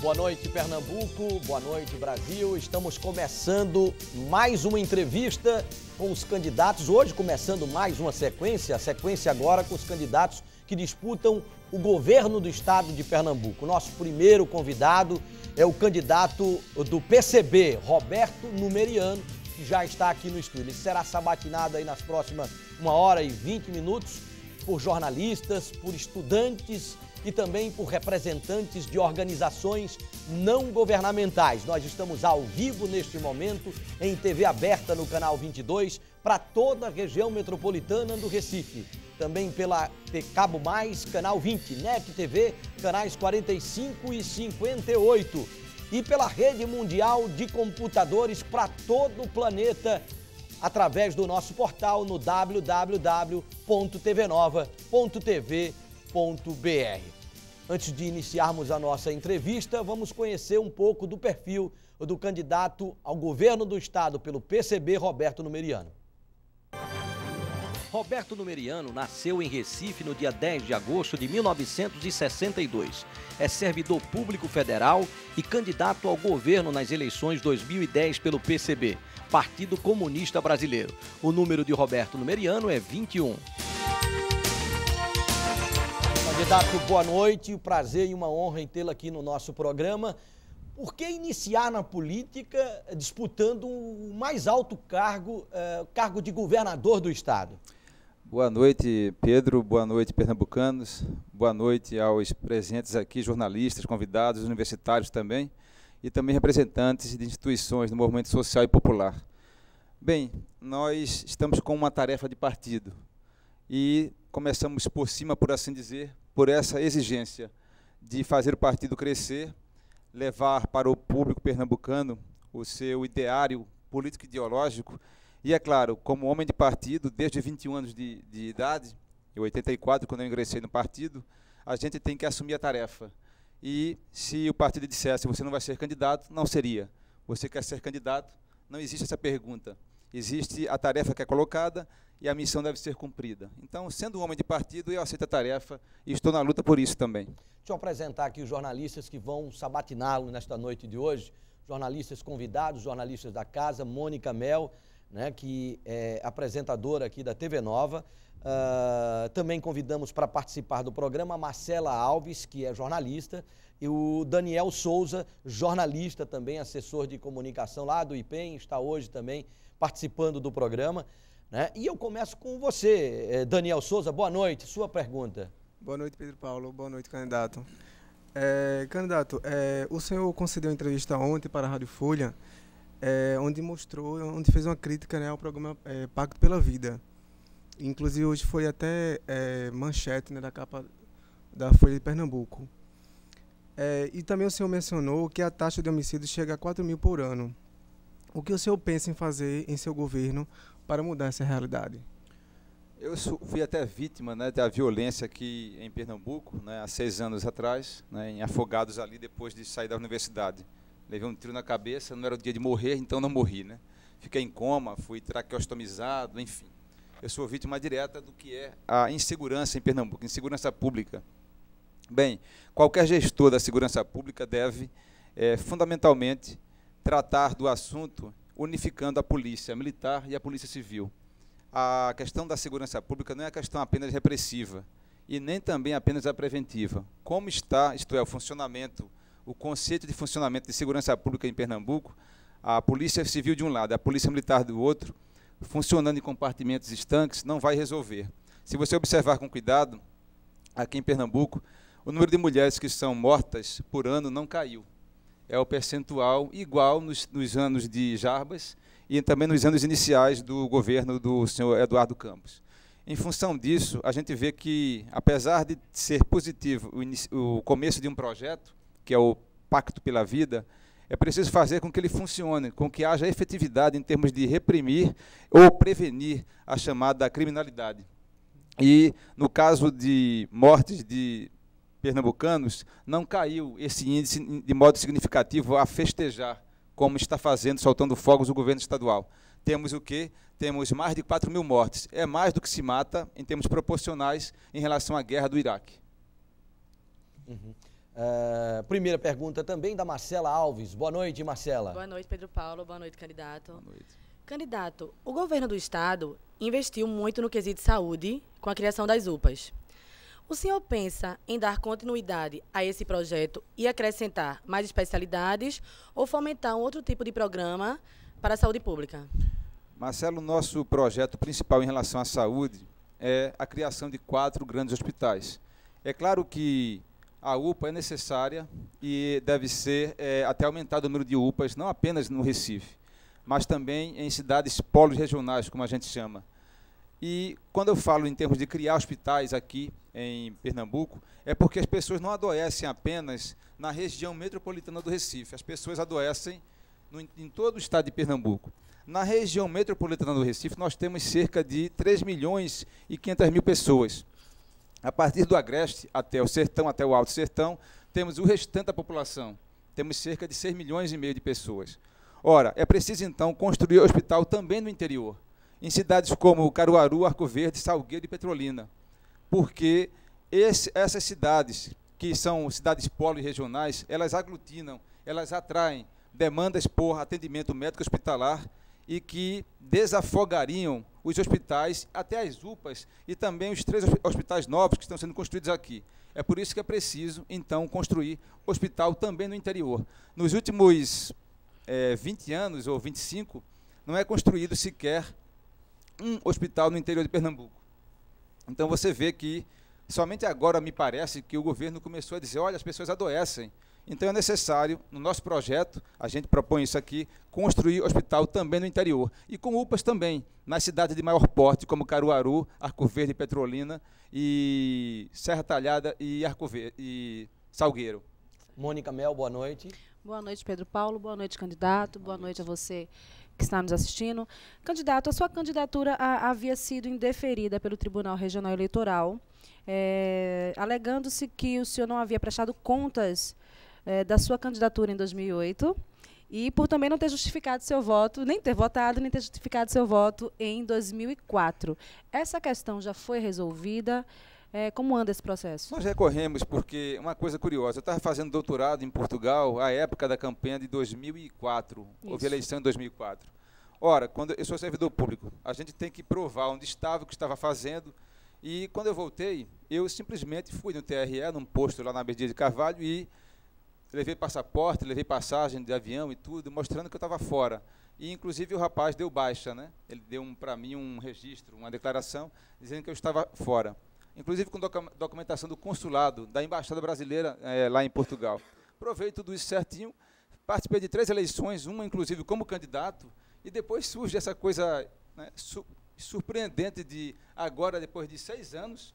Boa noite, Pernambuco. Boa noite, Brasil. Estamos começando mais uma entrevista com os candidatos. Hoje, começando mais uma sequência, a sequência agora com os candidatos que disputam o governo do estado de Pernambuco. Nosso primeiro convidado é o candidato do PCB, Roberto Numeriano, que já está aqui no estúdio. Ele será sabatinado aí nas próximas 1h20 por jornalistas, por estudantes e também por representantes de organizações não governamentais. Nós estamos ao vivo neste momento em TV aberta no canal 22 para toda a região metropolitana do Recife. Também pela Cabo Mais, canal 20, NET TV, canais 45 e 58. E pela rede mundial de computadores para todo o planeta, através do nosso portal no www.tvnova.tv.br. Antes de iniciarmos a nossa entrevista, vamos conhecer um pouco do perfil do candidato ao governo do estado pelo PCB, Roberto Numeriano. Roberto Numeriano nasceu em Recife no dia 10 de agosto de 1962. É servidor público federal e candidato ao governo nas eleições 2010 pelo PCB, Partido Comunista Brasileiro. O número de Roberto Numeriano é 21. Candidato, boa noite. Um prazer e uma honra em tê-lo aqui no nosso programa. Por que iniciar na política disputando o mais alto cargo, cargo de governador do estado? Boa noite, Pedro. Boa noite, pernambucanos. Boa noite aos presentes aqui, jornalistas, convidados, universitários também, e também representantes de instituições do movimento social e popular. Bem, nós estamos com uma tarefa de partido e começamos por cima, por assim dizer, por essa exigência de fazer o partido crescer, levar para o público pernambucano o seu ideário político-ideológico. E, é claro, como homem de partido, desde 21 anos de idade, em 84, quando eu ingressei no partido, a gente tem que assumir a tarefa. E se o partido dissesse, você não vai ser candidato, não seria. Você quer ser candidato? Não existe essa pergunta. Existe a tarefa que é colocada e a missão deve ser cumprida. Então, sendo um homem de partido, eu aceito a tarefa e estou na luta por isso também. Deixa eu apresentar aqui os jornalistas que vão sabatiná-lo nesta noite de hoje. Jornalistas convidados, jornalistas da casa, Mônica Mel, né, que é apresentadora aqui da TV Nova. Também convidamos para participar do programa a Marcela Alves, que é jornalista, e o Daniel Souza, jornalista também, assessor de comunicação lá do IPEM, está hoje também participando do programa, né? E eu começo com você, Daniel Souza. Boa noite, sua pergunta. Boa noite, Pedro Paulo. Boa noite, candidato. Candidato, o senhor concedeu uma entrevista ontem para a Rádio Folha, onde fez uma crítica, né, ao programa Pacto pela Vida. Inclusive, hoje foi até manchete, né, da capa da Folha de Pernambuco. E também o senhor mencionou que a taxa de homicídios chega a 4 mil por ano. O que o senhor pensa em fazer em seu governo para mudar essa realidade? Eu fui até vítima, né, da violência aqui em Pernambuco, né, há 6 anos atrás, né, em Afogados ali, depois de sair da universidade. Levei um tiro na cabeça, não era o dia de morrer, então não morri, né? Fiquei em coma, fui traqueostomizado, enfim. Eu sou vítima direta do que é a insegurança em Pernambuco, insegurança pública. Bem, qualquer gestor da segurança pública deve, fundamentalmente, tratar do assunto unificando a polícia militar e a polícia civil. A questão da segurança pública não é a questão apenas repressiva e nem também apenas a preventiva. Como está, isto é, o funcionamento, o conceito de funcionamento de segurança pública em Pernambuco, a polícia civil de um lado, a polícia militar do outro, funcionando em compartimentos estanques, não vai resolver. Se você observar com cuidado, aqui em Pernambuco, o número de mulheres que são mortas por ano não caiu. É o percentual igual nos anos de Jarbas e também nos anos iniciais do governo do senhor Eduardo Campos. Em função disso, a gente vê que, apesar de ser positivo o começo de um projeto, que é o Pacto pela Vida, é preciso fazer com que ele funcione, com que haja efetividade em termos de reprimir ou prevenir a chamada criminalidade. E, no caso de mortes de pernambucanos, não caiu esse índice de modo significativo a festejar, como está fazendo, soltando fogos o governo estadual. Temos o quê? Temos mais de 4 mil mortes. É mais do que se mata em termos proporcionais em relação à guerra do Iraque. Uhum. Primeira pergunta também da Marcela Alves. Boa noite, Marcela. Boa noite, Pedro Paulo. Boa noite, candidato. Boa noite. Candidato, o governo do estado investiu muito no quesito saúde com a criação das UPAs. O senhor pensa em dar continuidade a esse projeto e acrescentar mais especialidades ou fomentar um outro tipo de programa para a saúde pública? Marcelo, nosso projeto principal em relação à saúde é a criação de 4 grandes hospitais. É claro que a UPA é necessária e deve ser até aumentado o número de UPAs, não apenas no Recife, mas também em cidades polos regionais, como a gente chama. E quando eu falo em termos de criar hospitais aqui em Pernambuco, é porque as pessoas não adoecem apenas na região metropolitana do Recife, as pessoas adoecem em todo o estado de Pernambuco. Na região metropolitana do Recife, nós temos cerca de 3.500.000 pessoas. A partir do Agreste até o Sertão, até o Alto Sertão, temos o restante da população. Temos cerca de 6,5 milhões de pessoas. Ora, é preciso, então, construir hospital também no interior, em cidades como Caruaru, Arco Verde, Salgueiro e Petrolina, porque essas cidades, que são cidades polo e regionais, elas aglutinam, elas atraem demandas por atendimento médico hospitalar e que desafogariam os hospitais, até as UPAs e também os 3 hospitais novos que estão sendo construídos aqui. É por isso que é preciso, então, construir hospital também no interior. Nos últimos 20 anos ou 25, não é construído sequer um hospital no interior de Pernambuco. Então você vê que somente agora me parece que o governo começou a dizer, olha, as pessoas adoecem. Então é necessário, no nosso projeto, a gente propõe isso aqui, construir hospital também no interior. E com UPAs também, nas cidades de maior porte, como Caruaru, Arco Verde, Petrolina, e Serra Talhada e Salgueiro. Mônica Mel, boa noite. Boa noite, Pedro Paulo. Boa noite, candidato. Boa noite a você que está nos assistindo. Candidato, a sua candidatura havia sido indeferida pelo Tribunal Regional Eleitoral, alegando-se que o senhor não havia prestado contas da sua candidatura em 2008 e por também não ter justificado seu voto, nem ter votado, nem ter justificado seu voto em 2004. Essa questão já foi resolvida? Como anda esse processo? Nós recorremos porque, uma coisa curiosa, eu estava fazendo doutorado em Portugal à época da campanha de 2004, houve eleição em 2004. Ora, quando eu sou servidor público, a gente tem que provar onde estava, o que estava fazendo, e quando eu voltei, eu simplesmente fui no TRE, num posto lá na Abdias de Carvalho, e levei passaporte, levei passagem de avião e tudo, mostrando que eu estava fora. E, inclusive, o rapaz deu baixa, né? Ele deu para mim um registro, uma declaração, dizendo que eu estava fora. Inclusive com documentação do consulado, da Embaixada Brasileira lá em Portugal. Provei tudo isso certinho, participei de 3 eleições, uma, inclusive, como candidato, e depois surge essa coisa, né, surpreendente de, agora, depois de 6 anos,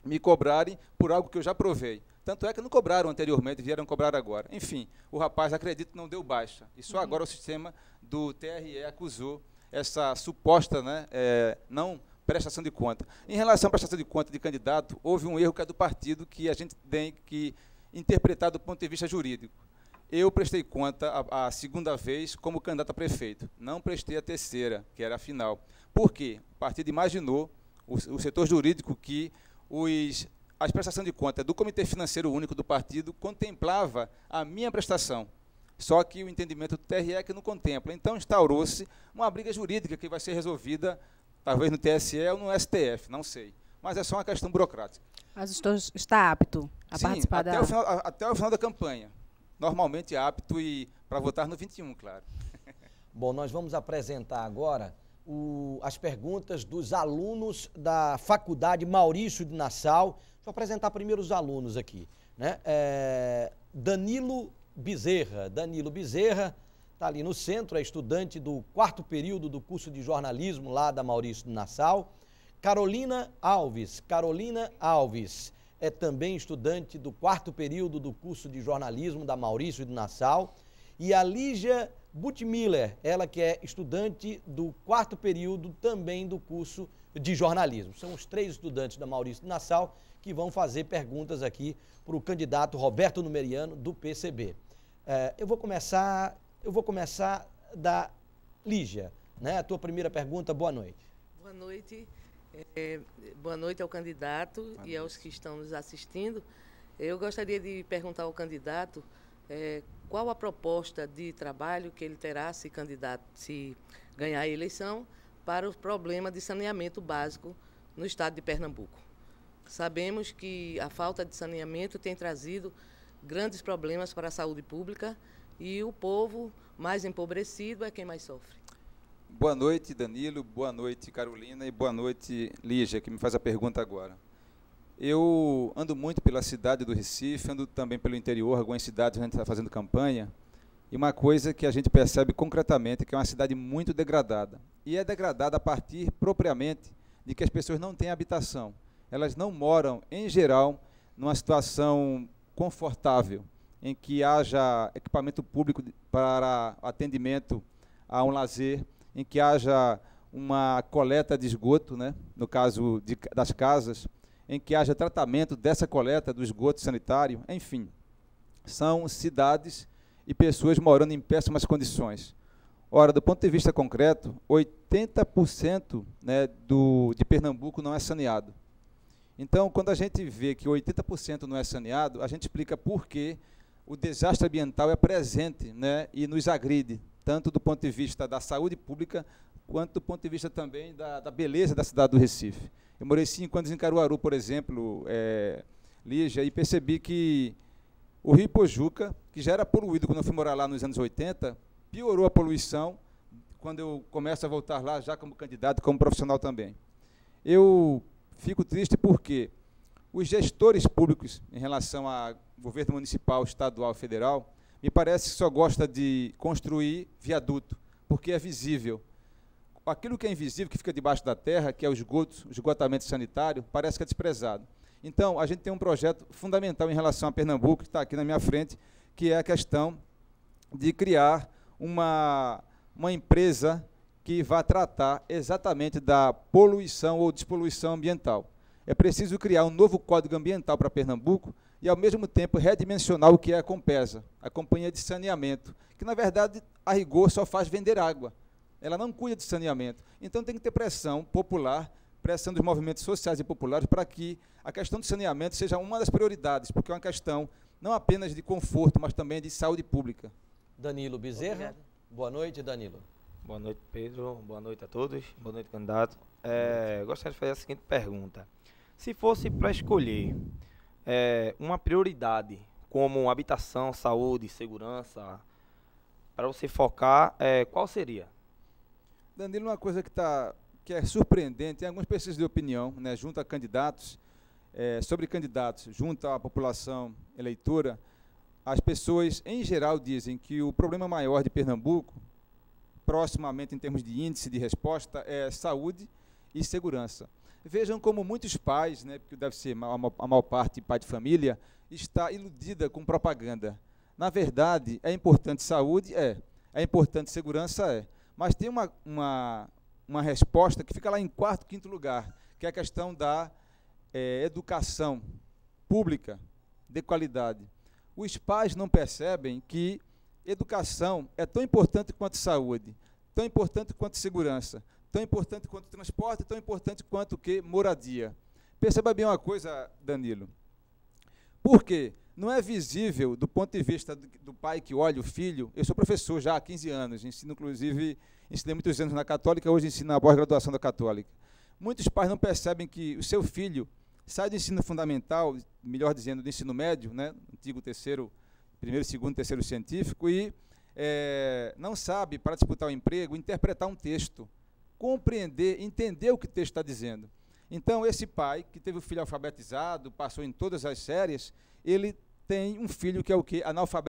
me cobrarem por algo que eu já provei. Tanto é que não cobraram anteriormente, vieram cobrar agora. Enfim, o rapaz, acredito, não deu baixa. E só agora o sistema do TRE acusou essa suposta, né, não prestação de conta. Em relação à prestação de conta de candidato, houve um erro que é do partido que a gente tem que interpretar do ponto de vista jurídico. Eu prestei conta a segunda vez como candidato a prefeito. Não prestei a terceira, que era a final. Por quê? O partido imaginou, o setor jurídico, que as prestações de conta do Comitê Financeiro Único do partido contemplava a minha prestação. Só que o entendimento do TRE é que não contempla. Então, instaurou-se uma briga jurídica que vai ser resolvida, talvez no TSE ou no STF, não sei. Mas é só uma questão burocrática. Mas o senhor está apto a participar da... Até o final da campanha. Normalmente apto e para votar no 21, claro. Bom, nós vamos apresentar agora as perguntas dos alunos da Faculdade Maurício de Nassau. Vou apresentar primeiro os alunos aqui, né? Danilo Bezerra. Danilo Bezerra está ali no centro, é estudante do 4º período do curso de jornalismo lá da Maurício de Nassau. Carolina Alves. Carolina Alves é também estudante do 4º período do curso de jornalismo da Maurício de Nassau. E a Lígia Butmiller, ela que é estudante do 4º período também do curso de jornalismo. São os 3 estudantes da Maurício de Nassau que vão fazer perguntas aqui para o candidato Roberto Numeriano, do PCB. Eu vou começar da Lígia, né? A tua primeira pergunta, boa noite. Boa noite. Boa noite ao candidato e aos que estão nos assistindo. Eu gostaria de perguntar ao candidato qual a proposta de trabalho que ele terá se ganhar a eleição para o problema de saneamento básico no estado de Pernambuco. Sabemos que a falta de saneamento tem trazido grandes problemas para a saúde pública e o povo mais empobrecido é quem mais sofre. Boa noite, Danilo, boa noite, Carolina, e boa noite, Lígia, que me faz a pergunta agora. Eu ando muito pela cidade do Recife, ando também pelo interior, algumas cidades onde a gente está fazendo campanha, e uma coisa que a gente percebe concretamente é que é uma cidade muito degradada. E é degradada a partir, propriamente, de que as pessoas não têm habitação. Elas não moram, em geral, numa situação confortável, em que haja equipamento público para atendimento a um lazer, em que haja uma coleta de esgoto, né, no caso das casas, em que haja tratamento dessa coleta do esgoto sanitário, enfim. São cidades e pessoas morando em péssimas condições. Ora, do ponto de vista concreto, 80% né, de Pernambuco não é saneado. Então, quando a gente vê que 80% não é saneado, a gente explica por que o desastre ambiental é presente, né, e nos agride, tanto do ponto de vista da saúde pública, quanto do ponto de vista também da beleza da cidade do Recife. Eu morei 5 anos em Caruaru, por exemplo, Lígia, e percebi que o Rio Pojuca, que já era poluído quando eu fui morar lá nos anos 80, piorou a poluição quando eu começo a voltar lá já como candidato, como profissional também. Eu fico triste porque os gestores públicos, em relação a governo municipal, estadual e federal, me parece que só gosta de construir viaduto, porque é visível. Aquilo que é invisível, que fica debaixo da terra, que é o esgotamento sanitário, parece que é desprezado. Então, a gente tem um projeto fundamental em relação a Pernambuco, que está aqui na minha frente, que é a questão de criar uma empresa que vá tratar exatamente da poluição ou despoluição ambiental. É preciso criar um novo código ambiental para Pernambuco e, ao mesmo tempo, redimensionar o que é a Compesa, a Companhia de Saneamento, que, na verdade, a rigor, só faz vender água. Ela não cuida de saneamento. Então, tem que ter pressão popular, pressão dos movimentos sociais e populares para que a questão do saneamento seja uma das prioridades, porque é uma questão não apenas de conforto, mas também de saúde pública. Danilo Bezerra. Obrigado. Boa noite, Danilo. Boa noite, Pedro. Boa noite a todos. Boa noite, candidato. Gostaria de fazer a seguinte pergunta. Se fosse para escolher uma prioridade como habitação, saúde, segurança, para você focar, qual seria? Danilo, uma coisa que é surpreendente, tem algumas pesquisas de opinião, né, junto a candidatos, sobre candidatos, junto à população eleitora, as pessoas, em geral, dizem que o problema maior de Pernambuco, proximamente em termos de índice de resposta, é saúde e segurança. Vejam como muitos pais, né, porque deve ser a maior parte pai de família, está iludida com propaganda. Na verdade, é importante saúde? É importante segurança? Mas tem uma resposta que fica lá em 4º, 5º lugar, que é a questão da educação pública de qualidade. Os pais não percebem que educação é tão importante quanto saúde, tão importante quanto segurança, tão importante quanto transporte, tão importante quanto que moradia. Perceba bem uma coisa, Danilo. Por quê? Não é visível, do ponto de vista do pai que olha o filho. Eu sou professor já há 15 anos, ensinei muitos anos na Católica, hoje ensino na pós-graduação da Católica. Muitos pais não percebem que o seu filho sai do ensino fundamental, melhor dizendo, do ensino médio, né, antigo primeiro, segundo, terceiro científico, e não sabe, para disputar o emprego, interpretar um texto, compreender, entender o que o texto está dizendo. Então, esse pai, que teve o filho alfabetizado, passou em todas as séries, ele tem um filho que é o quê? Analfabeto.